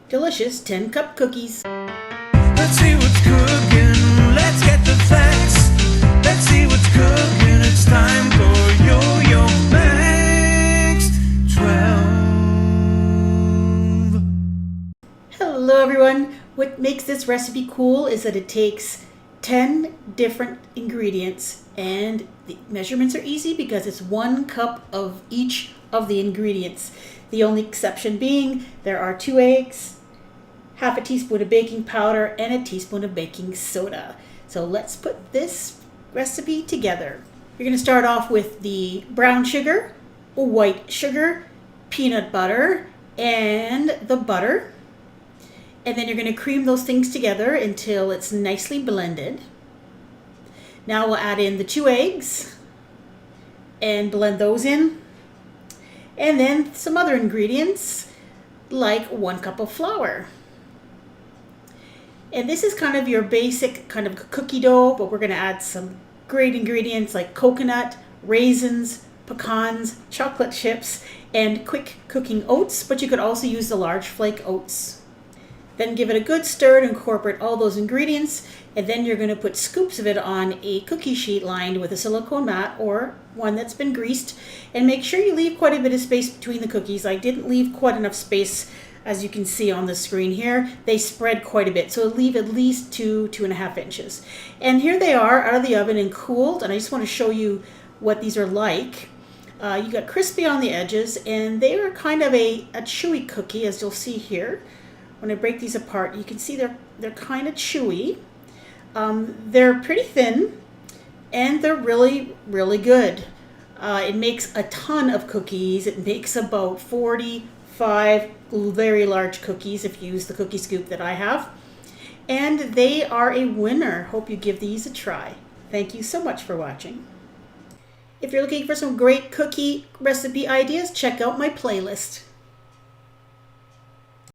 delicious 10-cup cookies. Let's see what's cooking, let's get the facts. Let's see what's cooking, it's time for Yo-Yo Max 12. Hello everyone. What makes this recipe cool is that it takes 10 different ingredients, and the measurements are easy because it's 1 cup of each of the ingredients. The only exception being there are 2 eggs, half a teaspoon of baking powder, and a teaspoon of baking soda. So let's put this recipe together. You're going to start off with the brown sugar, white sugar, peanut butter, and the butter. And then you're going to cream those things together until it's nicely blended. Now we'll add in the 2 eggs and blend those in. And then some other ingredients like 1 cup of flour. And this is kind of your basic kind of cookie dough, but we're going to add some great ingredients like coconut, raisins, pecans, chocolate chips, and quick cooking oats, but you could also use the large flake oats. Then give it a good stir to incorporate all those ingredients, and then you're going to put scoops of it on a cookie sheet lined with a silicone mat or one that's been greased, and make sure you leave quite a bit of space between the cookies. I didn't leave quite enough space, as you can see on the screen here. They spread quite a bit, so leave at least 2.5 inches. And here they are out of the oven and cooled, and I just want to show you what these are like. You got crispy on the edges, and they are kind of a chewy cookie, as you'll see here. When I break these apart, you can see they're kind of chewy. They're pretty thin, and they're really, really good. It makes a ton of cookies. It makes about 45 very large cookies if you use the cookie scoop that I have. And they are a winner. Hope you give these a try. Thank you so much for watching. If you're looking for some great cookie recipe ideas, check out my playlist.